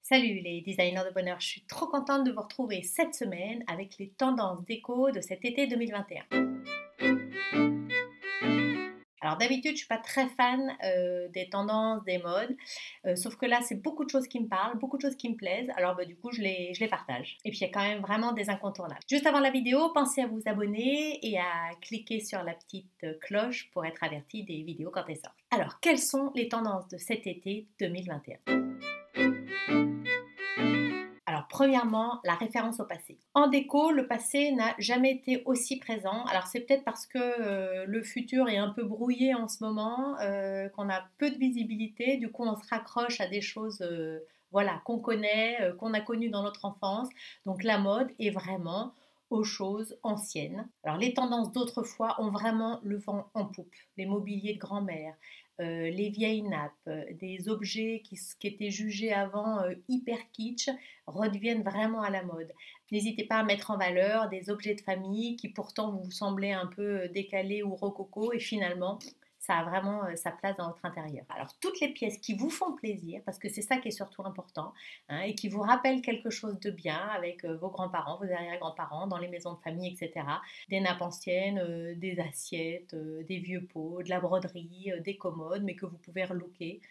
Salut les designers de bonheur, je suis trop contente de vous retrouver cette semaine avec les tendances déco de cet été 2021. Alors d'habitude, je ne suis pas très fan des tendances, des modes, sauf que là, c'est beaucoup de choses qui me parlent, beaucoup de choses qui me plaisent, alors du coup, je les partage. Et puis, il y a quand même vraiment des incontournables. Juste avant la vidéo, pensez à vous abonner et à cliquer sur la petite cloche pour être averti des vidéos quand elles sortent. Alors, quelles sont les tendances de cet été 2021? Alors, premièrement, la référence au passé. En déco, le passé n'a jamais été aussi présent. Alors, c'est peut-être parce que le futur est un peu brouillé en ce moment, qu'on a peu de visibilité. Du coup, on se raccroche à des choses voilà, qu'on connaît, qu'on a connues dans notre enfance. Donc, la mode est vraiment aux choses anciennes. Alors, les tendances d'autrefois ont vraiment le vent en poupe. Les mobiliers de grand-mère, les vieilles nappes, des objets qui étaient jugés avant hyper kitsch redeviennent vraiment à la mode. N'hésitez pas à mettre en valeur des objets de famille qui pourtant vous semblaient un peu décalés ou rococo et finalement ça a vraiment sa place dans votre intérieur. Alors toutes les pièces qui vous font plaisir, parce que c'est ça qui est surtout important, hein, et qui vous rappellent quelque chose de bien avec vos grands-parents, vos arrière-grands-parents, dans les maisons de famille, etc. Des nappes anciennes, des assiettes, des vieux pots, de la broderie, des commodes, mais que vous pouvez relooker.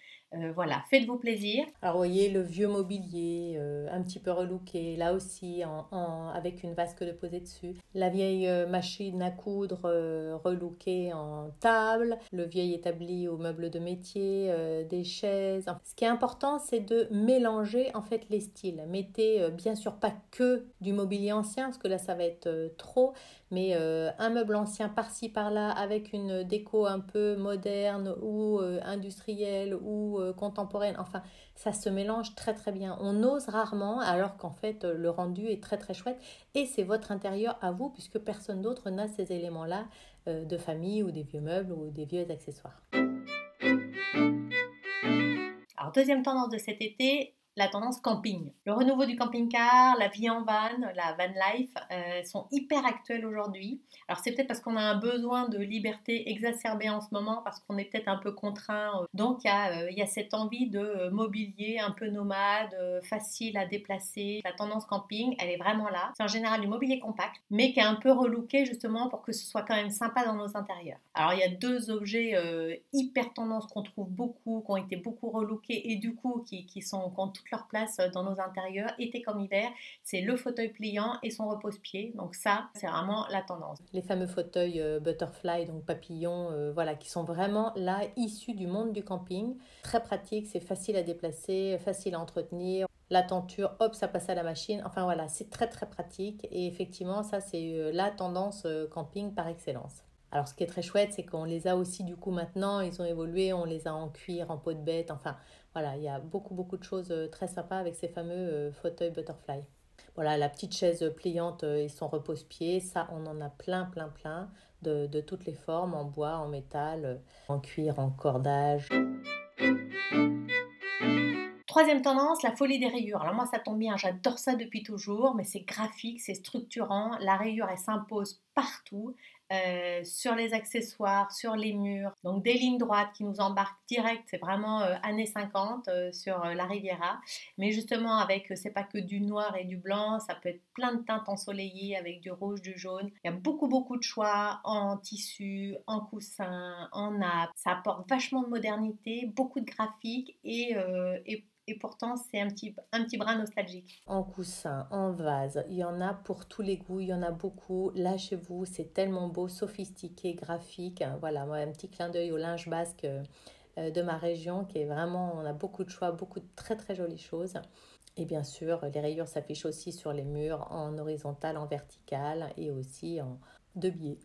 Voilà, faites-vous plaisir. Alors, vous voyez le vieux mobilier, un petit peu relooké, là aussi, avec une vasque de poser dessus. La vieille machine à coudre relookée en table. Le vieil établi aux meubles de métier, des chaises. Enfin, ce qui est important, c'est de mélanger en fait les styles. Mettez bien sûr pas que du mobilier ancien, parce que là, ça va être trop. Mais un meuble ancien par-ci par-là avec une déco un peu moderne ou industrielle ou contemporaine, enfin ça se mélange très très bien. On ose rarement alors qu'en fait le rendu est très très chouette et c'est votre intérieur à vous puisque personne d'autre n'a ces éléments-là de famille ou des vieux meubles ou des vieux accessoires. Alors, deuxième tendance de cet été, la tendance camping. Le renouveau du camping-car, la vie en van, la van life sont hyper actuelles aujourd'hui. Alors c'est peut-être parce qu'on a un besoin de liberté exacerbé en ce moment, parce qu'on est peut-être un peu contraint. Donc il y a cette envie de mobilier un peu nomade, facile à déplacer. La tendance camping, elle est vraiment là. C'est en général du mobilier compact, mais qui est un peu relooké justement pour que ce soit quand même sympa dans nos intérieurs. Alors il y a deux objets hyper tendance qu'on trouve beaucoup, qui ont été beaucoup relookés et du coup qui ont toute leur place dans nos intérieurs, été comme hiver, c'est le fauteuil pliant et son repose-pied. Donc ça, c'est vraiment la tendance. Les fameux fauteuils butterfly, donc papillons, voilà, qui sont vraiment là, issus du monde du camping. Très pratique, c'est facile à déplacer, facile à entretenir. La tenture, hop, ça passe à la machine. Enfin voilà, c'est très très pratique. Et effectivement, ça c'est la tendance camping par excellence. Alors ce qui est très chouette, c'est qu'on les a aussi du coup maintenant, ils ont évolué, on les a en cuir, en peau de bête, enfin voilà, il y a beaucoup beaucoup de choses très sympas avec ces fameux fauteuils butterfly. Voilà, la petite chaise pliante et son repose-pied, ça on en a plein plein plein de toutes les formes, en bois, en métal, en cuir, en cordage. Troisième tendance, la folie des rayures. Alors moi, ça tombe bien, j'adore ça depuis toujours, mais c'est graphique, c'est structurant. La rayure, elle s'impose partout, sur les accessoires, sur les murs. Donc des lignes droites qui nous embarquent direct, c'est vraiment années 50 sur la Riviera. Mais justement, avec, c'est pas que du noir et du blanc, ça peut être plein de teintes ensoleillées avec du rouge, du jaune. Il y a beaucoup, beaucoup de choix en tissu, en coussin, en nappe. Ça apporte vachement de modernité, beaucoup de graphique et pourtant, c'est un petit brin nostalgique. En coussin, en vase, il y en a pour tous les goûts, il y en a beaucoup. Là, chez vous, c'est tellement beau, sophistiqué, graphique. Voilà, moi, un petit clin d'œil au linge basque de ma région qui est vraiment, on a beaucoup de choix, beaucoup de très très jolies choses. Et bien sûr, les rayures s'affichent aussi sur les murs en horizontal, en vertical et aussi en de biais.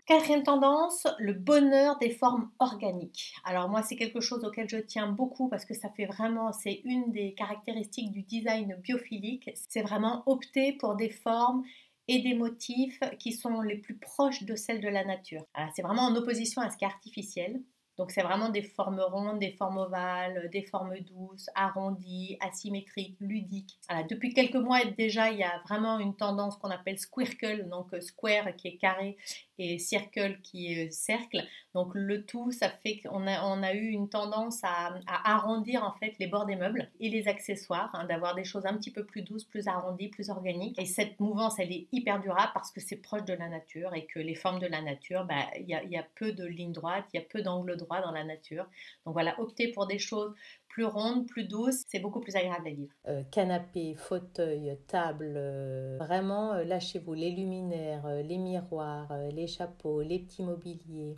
Quatrième tendance, le bonheur des formes organiques. Alors moi, c'est quelque chose auquel je tiens beaucoup parce que ça fait vraiment, c'est une des caractéristiques du design biophilique. C'est vraiment opter pour des formes et des motifs qui sont les plus proches de celles de la nature. Alors, c'est vraiment en opposition à ce qui est artificiel. Donc c'est vraiment des formes rondes, des formes ovales, des formes douces, arrondies, asymétriques, ludiques. Voilà, depuis quelques mois déjà, il y a vraiment une tendance qu'on appelle squircle, donc square qui est carré et circle qui est cercle. Donc le tout, ça fait qu'on a eu une tendance à arrondir en fait les bords des meubles et les accessoires, hein, d'avoir des choses un petit peu plus douces, plus arrondies, plus organiques. Et cette mouvance, elle est hyper durable parce que c'est proche de la nature et que les formes de la nature, bah, y a peu de lignes droites, il y a peu d'angles droits dans la nature. Donc voilà, opter pour des choses plus rondes, plus douces, c'est beaucoup plus agréable à vivre. Canapé, fauteuil, table, vraiment lâchez-vous. Les luminaires, les miroirs, les chapeaux, les petits mobiliers,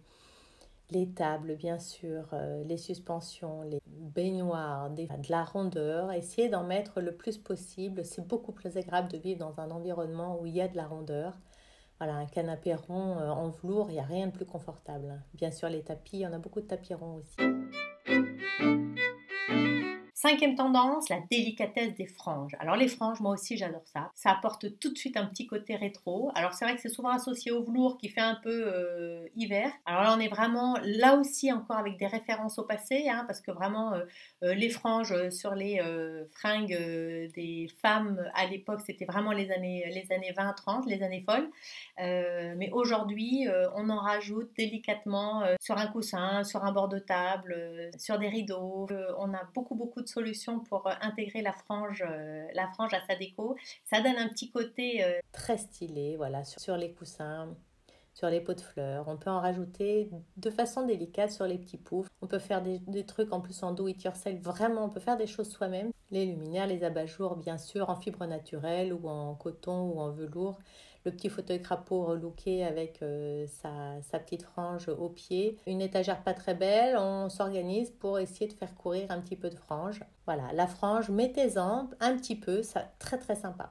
les tables bien sûr, les suspensions, les baignoires, de la rondeur. Essayez d'en mettre le plus possible. C'est beaucoup plus agréable de vivre dans un environnement où il y a de la rondeur. Voilà, un canapé rond en velours, il n'y a rien de plus confortable. Bien sûr, les tapis, il y en a beaucoup de tapis ronds aussi. Cinquième tendance, la délicatesse des franges. Alors les franges, moi aussi j'adore ça. Ça apporte tout de suite un petit côté rétro. Alors c'est vrai que c'est souvent associé au velours qui fait un peu hiver. Alors là on est vraiment là aussi encore avec des références au passé, hein, parce que vraiment les franges sur les fringues des femmes à l'époque c'était vraiment les années 20-30, les années folles. Mais aujourd'hui on en rajoute délicatement sur un coussin, sur un bord de table, sur des rideaux. On a beaucoup de solutions pour intégrer la frange à sa déco. Ça donne un petit côté Très stylé, voilà, sur les coussins, sur les pots de fleurs. On peut en rajouter de façon délicate sur les petits poufs. On peut faire des trucs en plus en do it yourself. Vraiment, on peut faire des choses soi-même. Les luminaires, les abat-jours, bien sûr, en fibre naturelle ou en coton ou en velours. Le petit fauteuil crapaud relooké avec sa petite frange au pied. Une étagère pas très belle, on s'organise pour essayer de faire courir un petit peu de frange. Voilà, la frange, mettez-en un petit peu, ça très très sympa.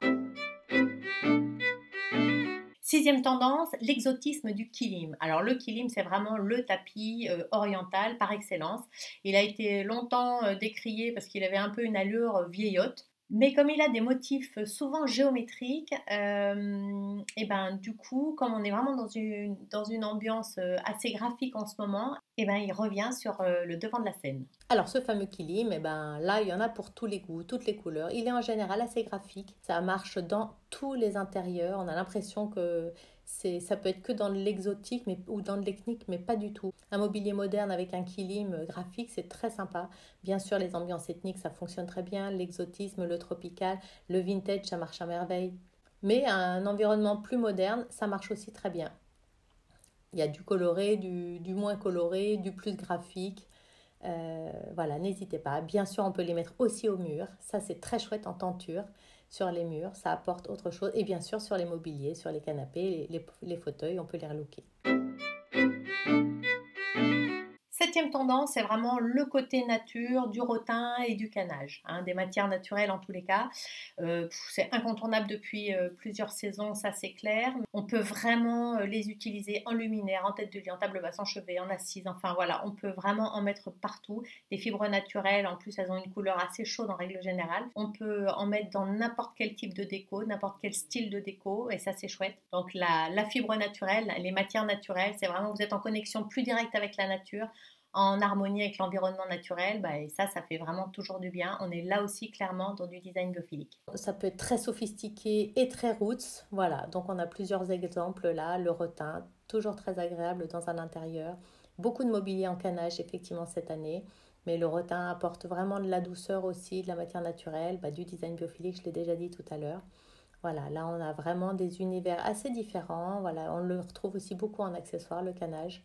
Sixième tendance, l'exotisme du kilim. Alors le kilim, c'est vraiment le tapis oriental par excellence. Il a été longtemps décrié parce qu'il avait un peu une allure vieillotte. Mais comme il a des motifs souvent géométriques, et ben du coup, comme on est vraiment dans une ambiance assez graphique en ce moment, et ben il revient sur le devant de la scène. Alors ce fameux kilim, eh ben, là il y en a pour tous les goûts, toutes les couleurs. Il est en général assez graphique. Ça marche dans tous les intérieurs. On a l'impression que ça peut être que dans l'exotique ou dans l'ethnique, mais pas du tout. Un mobilier moderne avec un kilim graphique, c'est très sympa. Bien sûr, les ambiances ethniques, ça fonctionne très bien. L'exotisme, le tropical, le vintage, ça marche à merveille. Mais un environnement plus moderne, ça marche aussi très bien. Il y a du coloré, du moins coloré, du plus graphique. Voilà, n'hésitez pas. Bien sûr, on peut les mettre aussi au mur. Ça, c'est très chouette en tenture sur les murs. Ça apporte autre chose. Et bien sûr, sur les mobiliers, sur les canapés, les fauteuils, on peut les relooker. Septième tendance, c'est vraiment le côté nature du rotin et du canage, hein, des matières naturelles en tous les cas. C'est incontournable depuis plusieurs saisons, ça c'est clair. On peut vraiment les utiliser en luminaire, en tête de lit, en table basse, en chevet, en assise, enfin voilà, on peut vraiment en mettre partout. Des fibres naturelles, en plus elles ont une couleur assez chaude en règle générale. On peut en mettre dans n'importe quel type de déco, n'importe quel style de déco, et ça c'est chouette. Donc la fibre naturelle, les matières naturelles, c'est vraiment vous êtes en connexion plus directe avec la nature, en harmonie avec l'environnement naturel, bah, et ça fait vraiment toujours du bien. On est là aussi clairement dans du design biophilique. Ça peut être très sophistiqué et très roots. Voilà, donc on a plusieurs exemples là. Le rotin, toujours très agréable dans un intérieur. Beaucoup de mobilier en canage effectivement cette année. Mais le rotin apporte vraiment de la douceur aussi, de la matière naturelle, du design biophilique, je l'ai déjà dit tout à l'heure. Voilà, là on a vraiment des univers assez différents. Voilà, on le retrouve aussi beaucoup en accessoires, le canage.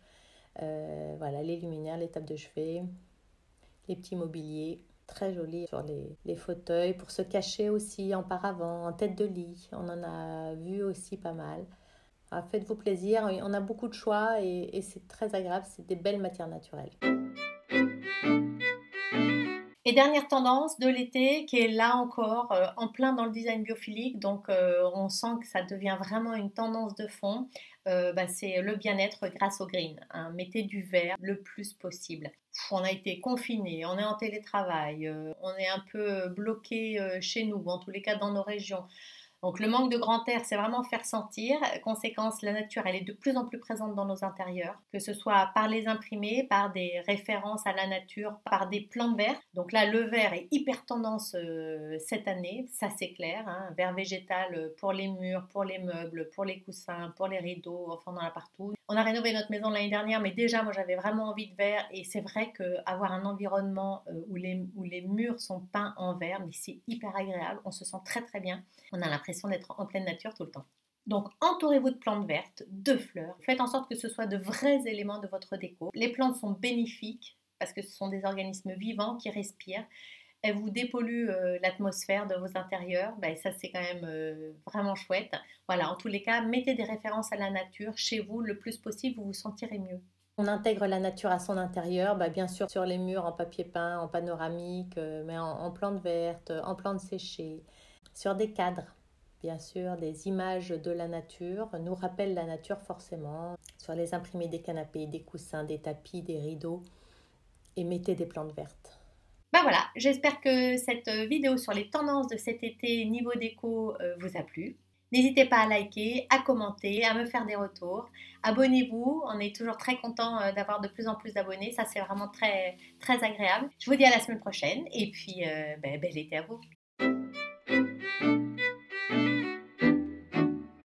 Voilà, les luminaires, les tables de chevet, les petits mobiliers, très jolis sur les fauteuils, pour se cacher aussi en paravent, en tête de lit. On en a vu aussi pas mal. Alors, faites-vous plaisir, on a beaucoup de choix et c'est très agréable, c'est des belles matières naturelles. Et dernière tendance de l'été qui est là encore en plein dans le design biophilique, donc on sent que ça devient vraiment une tendance de fond, c'est le bien-être grâce au green, hein. Mettez du vert le plus possible. On a été confinés, on est en télétravail, on est un peu bloqué chez nous, en tous les cas dans nos régions. Donc le manque de grand air, c'est vraiment faire sentir. Conséquence, la nature, elle est de plus en plus présente dans nos intérieurs, que ce soit par les imprimés, par des références à la nature, par des plantes vertes. Donc là, le vert est hyper tendance cette année, ça c'est clair. Hein. Vert végétal pour les murs, pour les meubles, pour les coussins, pour les rideaux, enfin on en a partout. On a rénové notre maison l'année dernière, mais déjà moi j'avais vraiment envie de vert et c'est vrai qu'avoir un environnement où les murs sont peints en vert, mais c'est hyper agréable, on se sent très très bien. On a l'impression d'être en pleine nature tout le temps. Donc entourez-vous de plantes vertes, de fleurs. Faites en sorte que ce soit de vrais éléments de votre déco. Les plantes sont bénéfiques parce que ce sont des organismes vivants qui respirent. Elles vous dépolluent l'atmosphère de vos intérieurs. Ben, ça, c'est quand même vraiment chouette. Voilà, en tous les cas, mettez des références à la nature chez vous le plus possible, vous vous sentirez mieux. On intègre la nature à son intérieur, bah, bien sûr sur les murs en papier peint, en panoramique, mais en plantes vertes, en plantes séchées, sur des cadres. Bien sûr, des images de la nature nous rappellent la nature forcément. Sur les imprimés des canapés, des coussins, des tapis, des rideaux, et mettez des plantes vertes. Ben voilà, j'espère que cette vidéo sur les tendances de cet été niveau déco vous a plu. N'hésitez pas à liker, à commenter, à me faire des retours. Abonnez-vous, on est toujours très content d'avoir de plus en plus d'abonnés. Ça, c'est vraiment très, très agréable. Je vous dis à la semaine prochaine et puis bel été à vous.